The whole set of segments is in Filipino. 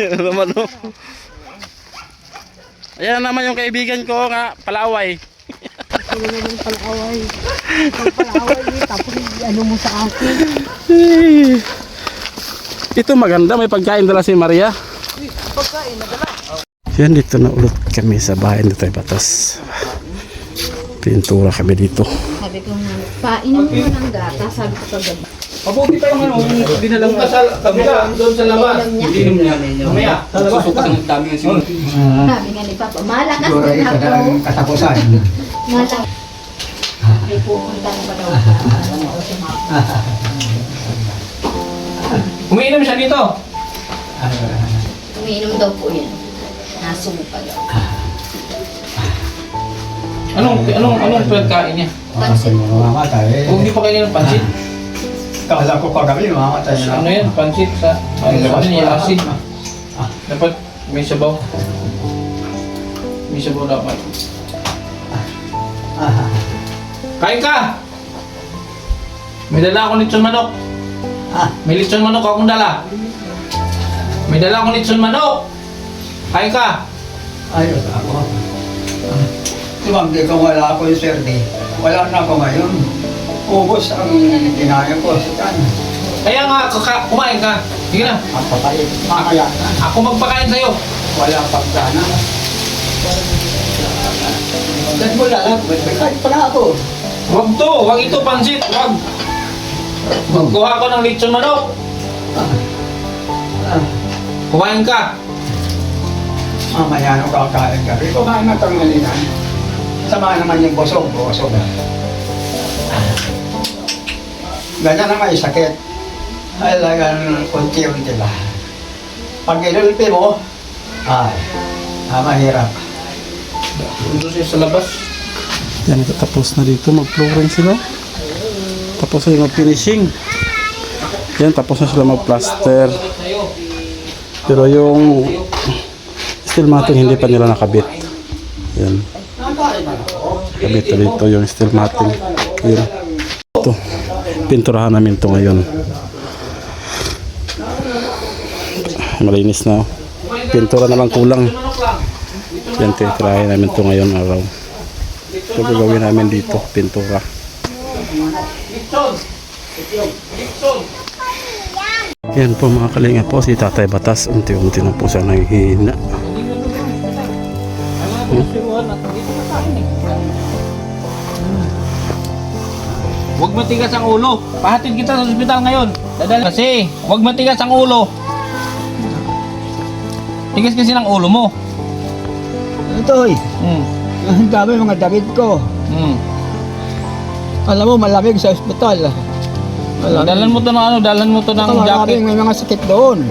Yan naman oh. Ayan naman yung kaibigan ko nga, palaway. Ano naman palaway? Palaway tapos ano mo sa akin? Ito maganda, may pagkain dala si Maria. Pagkain na dala. Yan, dito na ulit kami sa bahay na tayo batas. Pintura kami dito. Sabi ko nga, painom mo ng gata, sabi ko kagabi. Mabuti pa yung ano, dinalang ka sa kabila, doon sa labas. Inom niya. Mamaya, susukat ang dami yung simula. Sabi nga ni Papa, malakas din ako. Katapusan. Malakas. Ay pupunta na ba daw sa Umiinom siya dito. umiinom daw po yan. Nasupa daw. Anong pagkain niya? Pansit. Mamamatay. Kung hindi pa kainin ng pansit, Kala ko kagabi, mamamatay na. ano yan? Pansit sa ano niya, acid. Dapat may sabaw. May sabaw dapat. Kain ka! May dala ako lechon manok. May lechon manok akong dala. May dala akong lechon manok. Kain ka! Ayos ako. Tumanggi ko wala ako yung serde. Wala na ako ngayon. Ubos ang kinaya ko sa tiyan. Kaya nga, kumain ka. Sige na. Ang papayit, mamaya na. Ako magpakain sa'yo. Wala pagkana. Dahil mo lang, kahit pala ako. Wag to, wag ito pansit, wag. Magkuha ko ng lechon manok. Kumain ka. Mamaya nung kakain ka. Kumain na tangalinan. Sama naman yung busog. Ganyan na may sakit. Talagang unti-unti ba. Pag inulpi mo, mahirap. Doon siya sa labas. Yan, tapos na dito, mag-flooring sila. Tapos na mag-finishing. Yan, tapos na sila mag-plaster. Pero yung steel matting hindi pa nila nakabit. Yan. Kabit na dito yung steel matting. Yan. Ito. Pinturahan namin ito ngayon. Malinis na. Pintura na lang kulang. Yan, titirahin namin ito ngayon araw. Ito gagawin namin dito, pintura. Yan po mga kalinga po, si Tatay Batas unti-unti na po siya nanghihina. Huwag matigas ang ulo. Pahatid kita sa ospital ngayon. Dadali. Kasi, huwag matigas ang ulo. Tigas kasi ng ulo mo. Ito ang dami mga damit ko. Alam mo, malamig sa ospital. Dalan mo to ng ano, dalan mo to ng jacket. May mga sakit doon.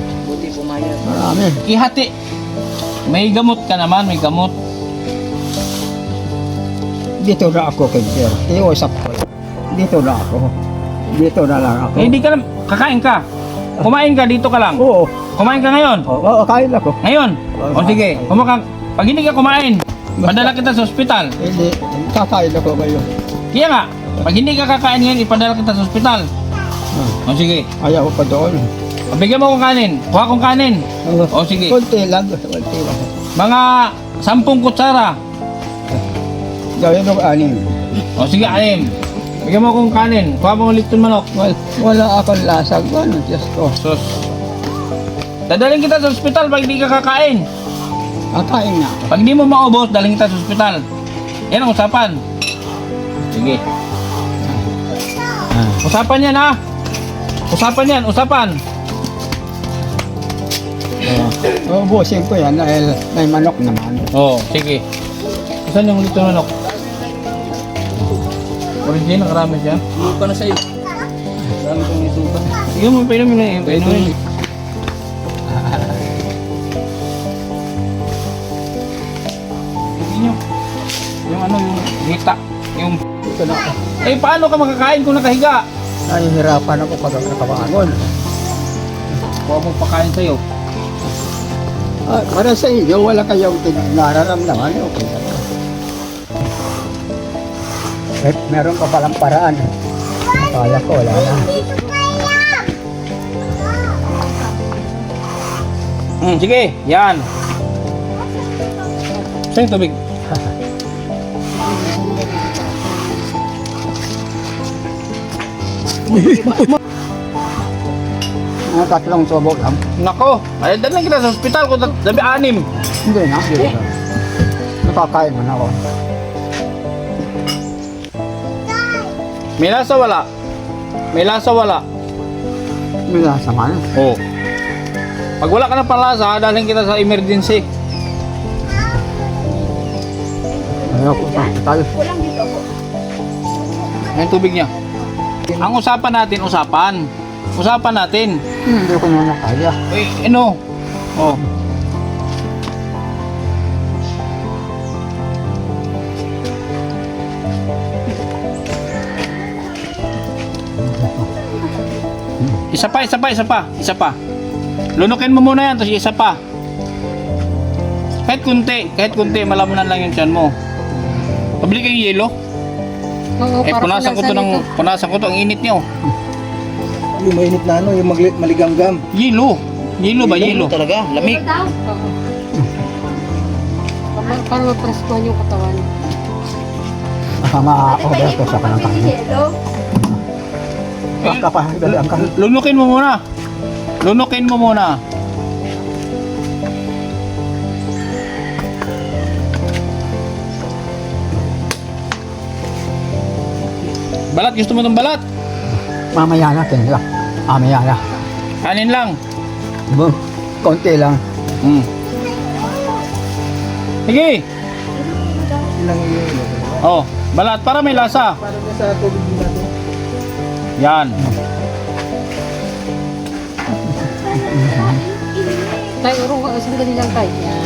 Marami. Ihati. May gamot ka naman, may gamot. Dito na ako, Kinder. Iusap ko. Dito na ako. Dito na lang ako. Eh, hindi ka lang, kakain ka. Kumain ka, dito ka lang. Oo. Kumain ka ngayon. Oo, kain ako. Ngayon. O sige, pag hindi ka kumain, padala kita sa ospital. Hindi, kakain ako ngayon. Kaya nga, pag hindi ka kakain ngayon, ipadala kita sa ospital. O sige, Ayaw ko pa doon. bigyan mo akong kanin. Kuha akong kanin. O sige, Kunti lang. Kunti lang. mga 10 kutsara. Gawin mo 6. O sige, 6. Bigyan mo akong kanin. Kuha mo ulit yung manok. Wala akong lasag. Ano, Diyos ko. Sus. Dadaling kita sa ospital pag hindi ka kakain. Kakain na ako. Pag hindi mo maubos, daling kita sa ospital. Yan ang usapan. Sige. Usapan yan ha. Usapan yan, usapan. Ubusin ko yan dahil may manok naman. Oo, sige. Saan yung lito manok? Original, karami siya. Lupa na sa'yo. Marami kong isupa. Sige mo, painumin na yun. Painumin. Sige nyo. Yung ano, yung hita. Yung... Dito na ako. Eh, paano ka makakain kung nakahiga? Nahihirapan ako pag nakabangon. Kuha mong pakain sa'yo. Para sa inyo, wala kayong nararamdaman. Okay. Eh, meron pa palang paraan. Akala ko, wala na. Sige, yan. Saan yung tubig? Mga tatlong tubo lang. Nako, ay dalang kita sa ospital kung sabi 6. Hindi na. Nakakain man ako. May lasa wala? May lasa wala? May lasa man. Oo. Pag wala ka ng panlasa, dalhin kita sa emergency. Ayaw ko pa. Tayo. Yung tubig niya. Ang usapan natin, usapan. Usapan natin. Hindi ko na nakaya. Eh, ano? Oh. Isa pa, isa pa, isa pa, isa pa. Lunukin mo muna yan, tapos isa pa. Kahit kunti, malamunan lang yung tiyan mo. Pabili kayong yelo. Oo, Eh, punasan ko to, ang init niyo. Yung mainit na ano, yung maligamgam. Yelo. Yelo ba, yelo? Talaga, lamig. Oo. Para mapreskuhan yung katawan. Ma-order ko sa kanang kanin. Baka pa, dali ang kanin. Lunukin mo muna. Lunukin mo muna. Balat, gusto mo ng balat? Mamaya natin lang. Mamaya na. Kanin lang. Konti lang. Sige. Ilang yun. Oh, balat para may lasa. Para na sa tubig din natin. Yan. Tay, urong sandali lang tay. Yan.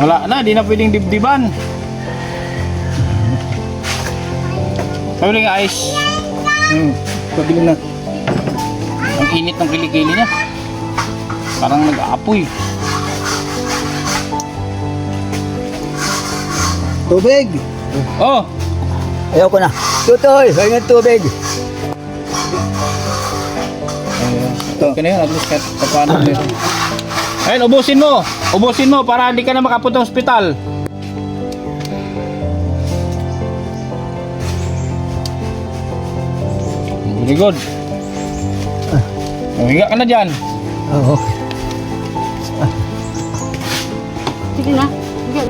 Wala na, di na pwedeng dibdiban. Sabi lang ice. Pabili na. Ang init ng kilikili niya. Parang nag-aapoy. Tubig! Oh, Ayaw ko na. Tutoy, huwag ng tubig. okay na yun, at least kahit paano meron. Ayun, ubusin mo. Ubusin mo para hindi ka na makapunta sa ospital. Very good. Humiga ka na dyan. Oo. Sige na. Sige.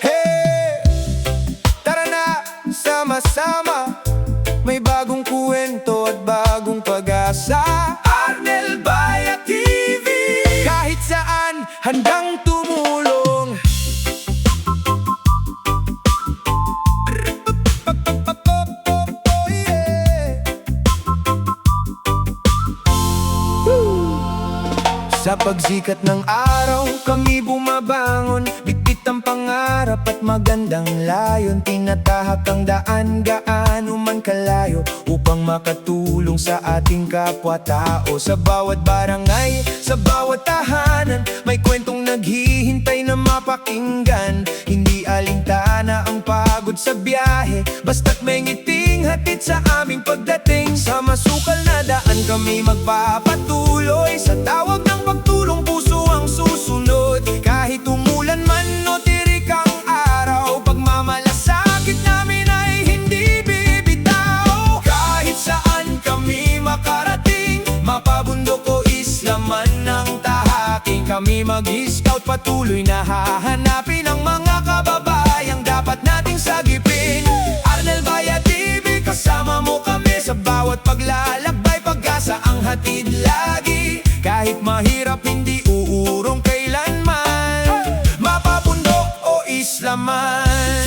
Hey! Tara na, sama-sama. May bagong kwento at bagong pag-asa. Arnel Baya TV. Kahit saan, handang tumulong. Oh, yeah. Sa pagsikat ng araw, kami bumabangon. Bitbit ang pangarap at magandang layon. Tinatahak ang daan, gaano man kalayo, upang makatulong sa ating kapwa-tao. Sa bawat barangay, sa bawat tahanan, may kwentong naghihintay na mapakinggan. Hindi alintana ang pagod sa biyahe, basta't may ngiting hatid sa aming pagdating. Sa masukal na daan kami magpapatuloy, sa tawag ng pagtulong puso ang susunod. Kahit umulan man o tirik ang araw, pagmamalasakit namin ay hindi bibitaw. Kahit saan kami makarating, mapabundok o isla man ng tahaking, kami mag-scout patuloy na hahanapin ang mga kababayang dapat nating sagipin. Arnel Baya TV, kasama mo kami sa bawat paglalakbay. Pag-asa ang hatid lagi, kahit mahirap hindi uurong kailanman, mapapundok o isla man.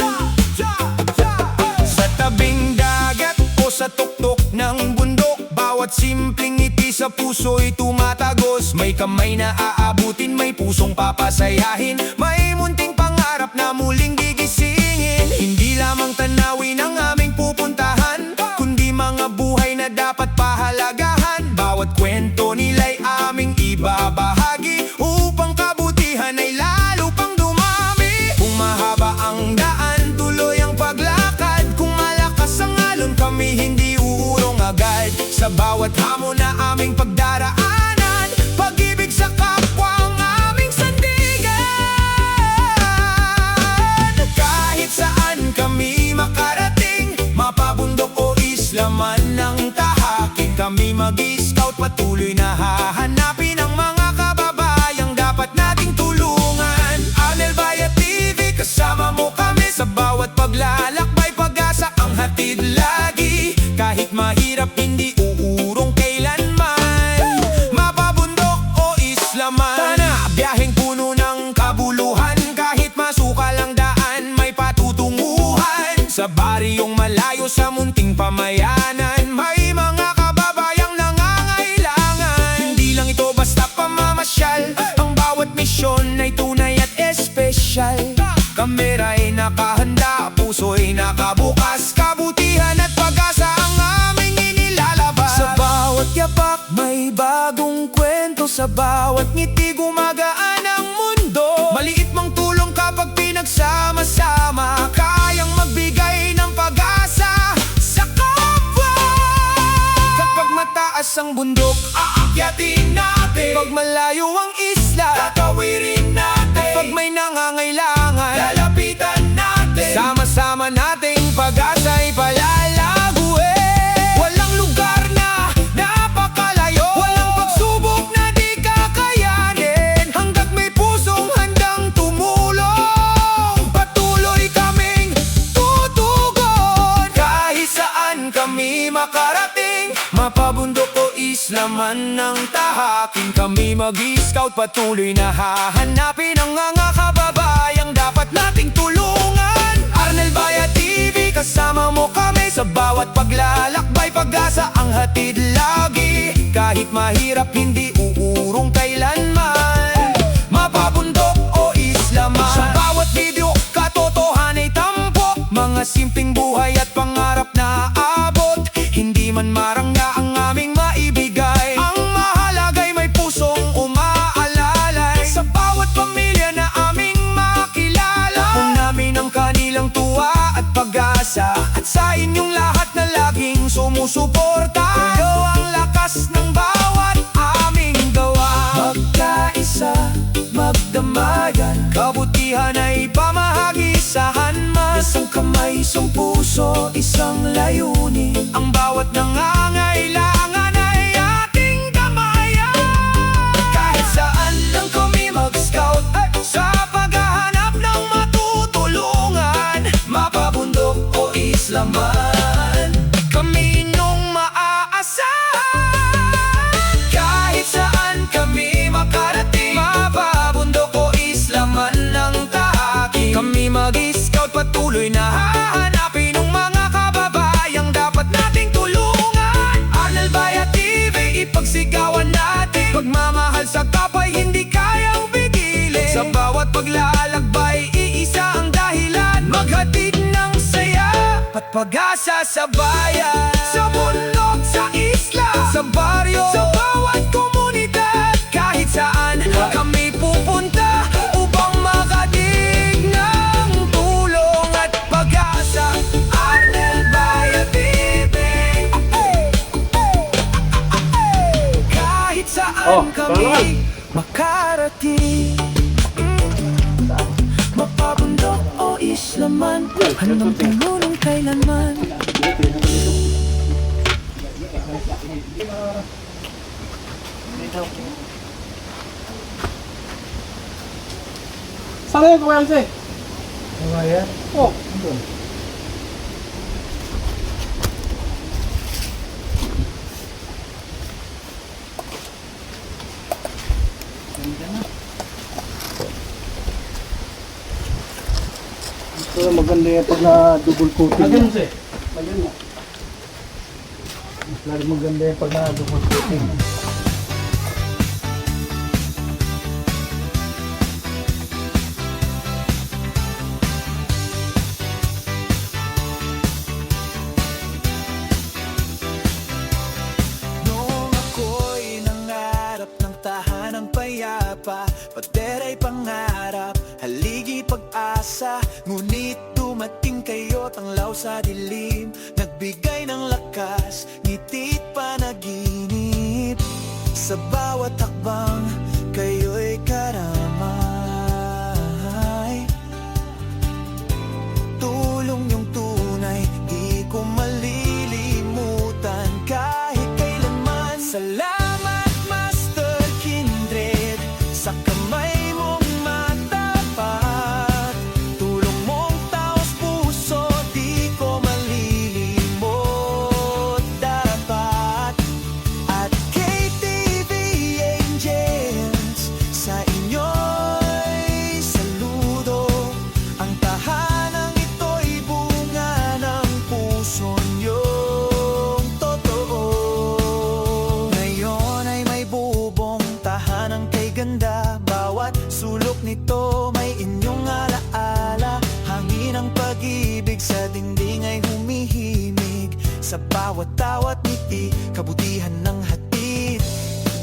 Sa tabing dagat o sa tuktok ng bundok, bawat simpleng ngiti sa puso'y tumatagos. May kamay na aabutin, may pusong papasayahin, may munting pangarap na muling gigisingin. Hindi lamang tanawin ang aming pupuntahan, kundi mga buhay na dapat pahalagahan. Bawat kwento nila'y aming ibabahagi, upang kabutihan ay lalo pang dumami. patuloy na hahanapin ang mga kababayang dapat nating tulungan. Arnel Bayat TV, kasama mo kami sa bawat paglalakbay. Pag-asa ang hatid lagi, kahit mahirap hindi uurong kailanman. Mapabundok o isla man, biyaheng puno ng kabuluhan. Kahit masukal ang daan, may patutunguhan. Sa baryong malayo sa munting pamayanan, may mga kababayang nangangailangan. Hindi lang ito basta pamamasyal, ang bawat misyon ay tunay at espesyal. Kamera'y nakahanda, puso'y nakabukas, kabutihan at pag-asa ang aming inilalabas. Sa bawat yapak may bagong kwento, sa bawat ngiti gumagaan ang mundo. Maliit mang tulong kapag pinagsama-sama, kayang magbigay ng pag-asa sa kapwa. Kapag mataas ang bundok, aakyatin natin. Pag malayo ang isla, tatawirin natin. Pag may nangangailangan, lalapitan natin. Sama-sama nating pag-asa'y palalaguin. Walang lugar na napakalayo, walang pagsubok na di kakayanin. Hanggat may pusong handang tumulong, patuloy kaming tutugon. Kahit saan kami makarating, mapabundok o isla man ng tahaking, kami mag-i-scout, patuloy na hahanapin ang mga kababayang dapat nating tulungan. Arnel Bayat TV, kasama mo kami sa bawat paglalakbay. Pag-asa ang hatid lagi, kahit mahirap hindi uurong kailanman. Mapabundok o isla man, sa bawat video katotohanan ay tampok. Mga simpleng buhay at pangarap na aabot, hindi man marangya ang aming maibigay. Ang mahalagay may pusong umaalalay. Sa bawat pamilya na aming makilala, kung namin ang kanilang tuwa at pag-asa. At sa inyong lahat na laging sumusuporta, kayo ang lakas ng bawat aming gawa. Magkaisa, magdamayan, kabutihan ay pamahagi sa hanmas. Isang kamay, isang puso, isang layunin. Ang bawat nangangailangan ay ating damayan. Kahit saan lang kami mag-scout, sa paghahanap ng matutulungan. Mapabundok o isla man, kami inyong maaasahan. Kahit saan kami makarating, mapabundok o isla man ng tahaking, kami mag-i-scout, patuloy na hahanapin ang mga kababayang dapat nating tulungan. Arnel Bayat TV, ipagsigawan natin. Pagmamahal sa kapay hindi kayang pigilin. Sa bawat paglalakbay, iisa ang dahilan, maghatid ng saya at pag-asa sa bayan. Sa bundok, sa isla, sa baryo, sa bawat komunidad, kahit saan kami pupunta upang makadig ng tulong at pag-asa. Arnel Bayat TV, kahit saan kami makarating. Mapabundok o isla man, handang tumulong kailanman. Saan na yung kumayansi? Kumayan? Oh. Ito maganda yan pag na double coating. Lagyan mo siya. Lagyan mo. Lagi maganda yan pag na double coating. Noong ako'y nangarap ng tahanang payapa, padera'y pangarap, haligi pag-asa. Ngunit dumating kayo, tanglaw sa dilim, nagbigay ng lakas, ngiti't panaginip. Sa bawat hakbang, kayo'y karamay. Tulong yung tunay, di ko malilimutan kahit kailanman. Salamat Sa bawat tawat ngiti, kabutihan ng hatid.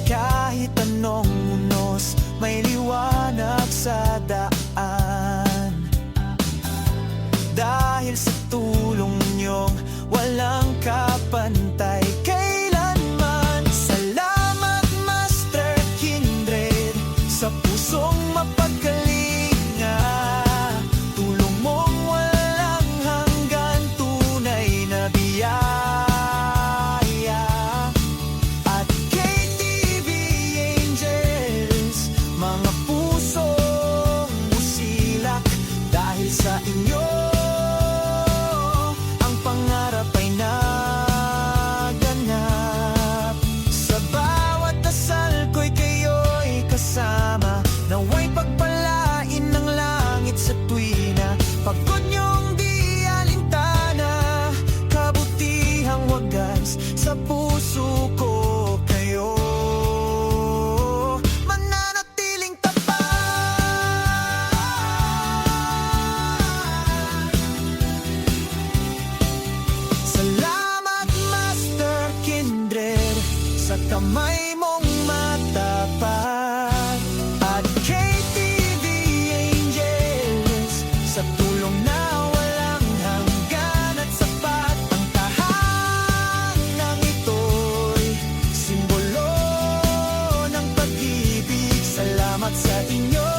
Kahit anong unos, may liwanag sa daan. Dahil sa tulong niyong walang kapantay kailanman. Salamat Master Kindred, sa pusong mapagkalinga. Tulong mong walang hanggan, tunay na biyaya. At KTV Angels, mga pusong busilak. Dahil sa inyo ang pangarap ay naganap. Sa bawat dasal ko'y kayo'y kasama. Naway pagpalain ng langit sa tuwina. Pagod niyong di alintana, kabutihang wagas sa puso ko kayo. Mananatiling tapat. Salamat Master Kindred, sa kamay mong matapat. At KTV Angels, sa tulong na walang hanggan at sapat. Ang tahanang ito'y simbolo ng pag-ibig. Salamat sa inyo,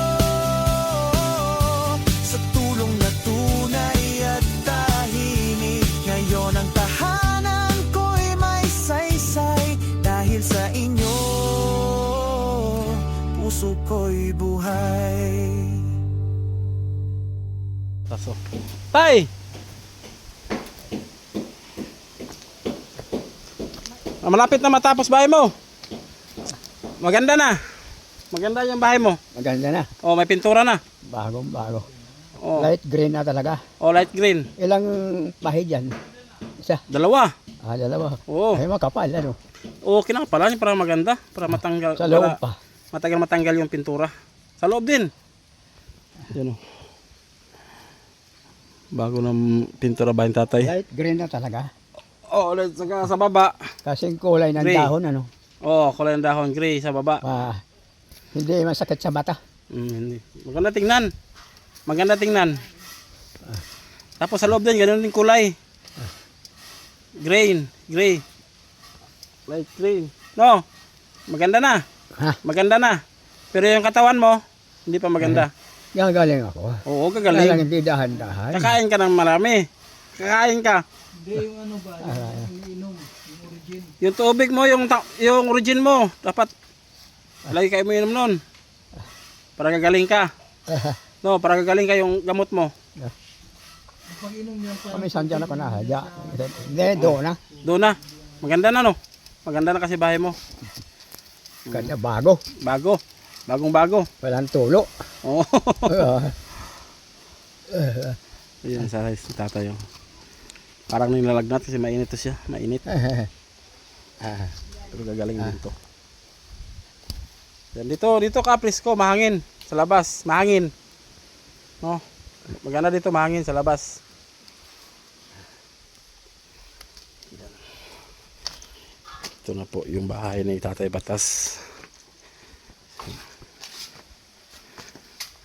sa tulong na tunay at tahimik. Ngayon ang tahanan ko'y may saysay. Dahil sa inyo, puso ko'y buhay. Taso. Tay! Malapit na matapos bahay mo. Maganda na. Maganda yung bahay mo. Maganda na. Oh, may pintura na. Bagong bago. Oh, Light green na talaga. oh light green. Ilang bahay dyan? Isa. Dalawa. Dalawa. Oo. Ay, makapal, ano? Okay lang pala para maganda. Para matanggal. Sa loob para pa. matagal matanggal yung pintura. Sa loob din. Yan o. Bago ng pintura ba yung tatay? Light green na talaga. Oh, ulit sa baba. Kasing kulay ng Gray. dahon, ano? Oh, kulay ng dahon gray sa baba. Hindi masakit sa mata. Hindi. Maganda tingnan. Maganda tingnan. Tapos sa loob din, ganun din kulay. Green, gray. Light green. No, maganda na. Ha? Maganda na. Pero yung katawan mo, hindi pa maganda. Gagaling ako. Oo, Kaya lang gagaling. hindi dahan-dahan. Kakain ka ng marami. Kakain ka. Yung tubig mo, yung origin mo, dapat lagi kayo mo inom nun. Para gagaling ka. No, para gagaling ka yung gamot mo. Kami sandyan ako na. Hindi, doon na. Doon na. Maganda na no. Maganda na kasi bahay mo. Ganda, bago. Bago. Bagong bago. Walang tulo. Oo. Ayan sa si tatay. Oh. Parang nilalagnat kasi mainit to siya. Mainit. Pero gagaling din to. Yan, dito ka presko, mahangin. Sa labas, mahangin. No. Maganda dito, mahangin sa labas. Yan. Ito na po yung bahay ni Tatay Batas.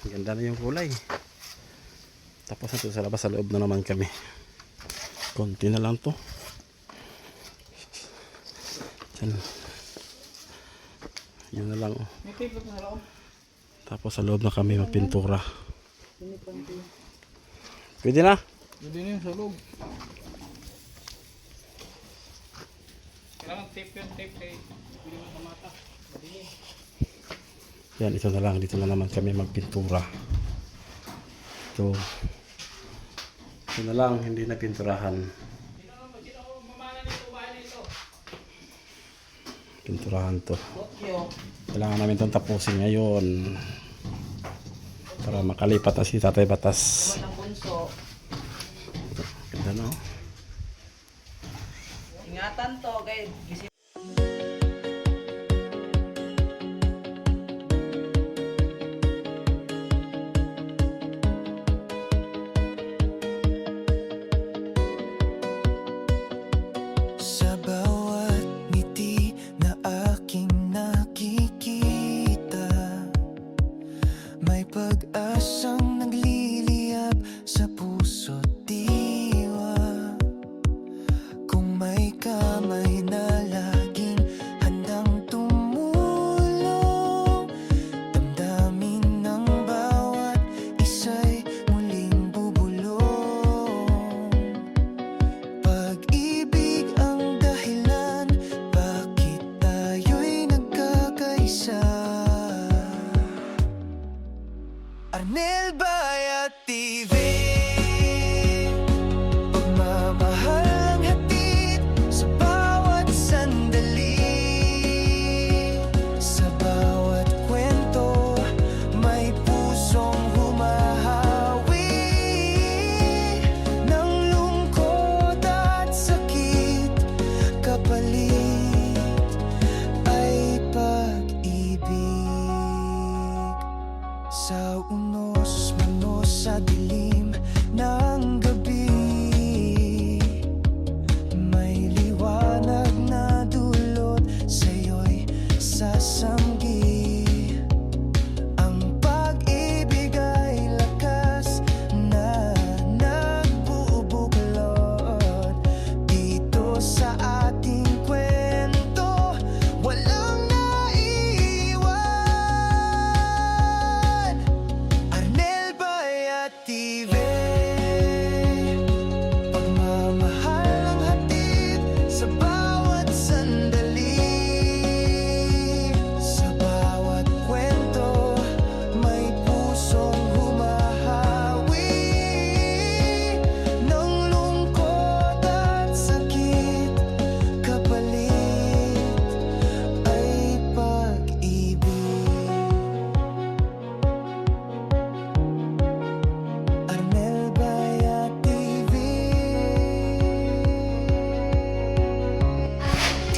Ganda na yung kulay. Tapos na ito sa labas, sa loob na naman kami. Konti na lang to. Diyan. Yun na lang. Tapos sa loob na kami magpintura. Pwede na? Pwede na yung sa loob. Kailangan tape yun, tape kay hindi mo namata. Yan, ito na lang. Dito na naman kami magpintura. Ito. Ito na lang, hindi na pinturahan. Pinturahan to. Kailangan namin itong tapusin ngayon. Para makalipat na si Tatay Batas. Ganda no? Ingatan to, guys.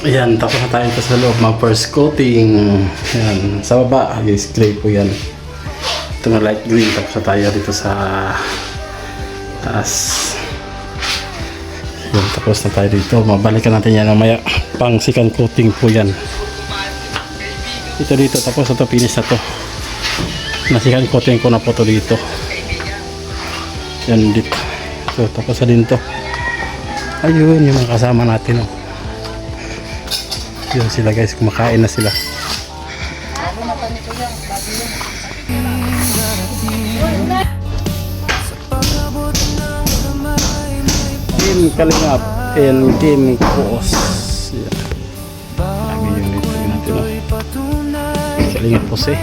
Ayan, tapos na tayo ito sa loob, mag first coating. Ayan, sa baba, is gray po yan. Ito na light green, tapos na tayo dito sa taas. Ayan, tapos na tayo dito. Mabalikan natin yan mamaya. Pang second coating po yan. Ito dito, tapos ito finish na to. Na second coating ko na po to dito. Yan dito. So, tapos na din to. Ayun, yung mga kasama natin, oh. Yun sila guys, kumakain na sila. Team Kalingap and Team Koos. Yan. Lagi yung dito natin, oh. Kalingap po siya.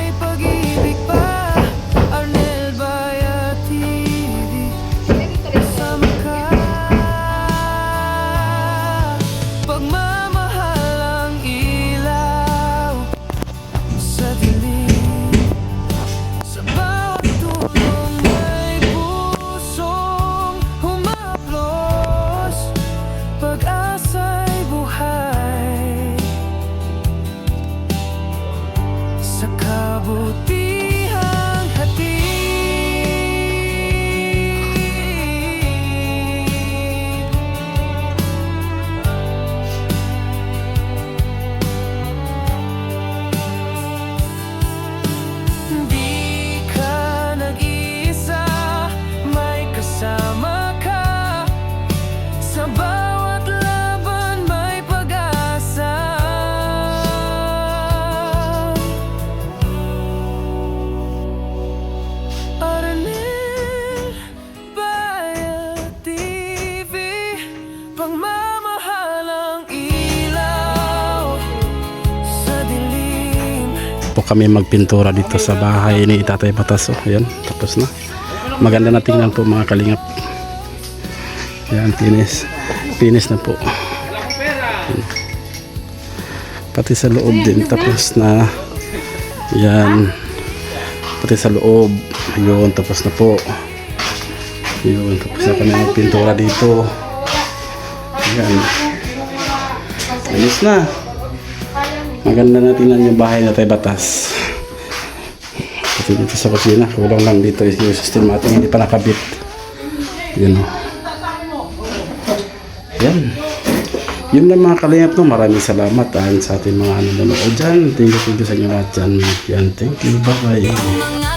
Sa kabutihang hatid. Di ka nag-iisa, may kasama ka. Sa bawat laban may pag-asa. Arnel Bayat TV, pagmamahalang ilaw sa dilim. Po kami magpintura dito sa bahay ni Tatay Batas. Ayan, tapos na. Maganda na tingnan po mga kalingap. Ayan, finish. Finish na po. Ayan. Pati sa loob din, tapos na. Ayan. Pati sa loob. Ayun, tapos na po. Ayun, tapos na kami magpintura dito. Ayan. Finish na. Maganda na tingnan yung bahay na Tatay Batas. Pati dito sa kusina, kulang lang dito yung system natin, hindi pa nakabit. Yun o. Yan. Yun lang mga kalingap, no. Maraming salamat sa ating mga nanonood dyan. Thank you sa inyo lahat dyan. Yan, thank you. Bye bye.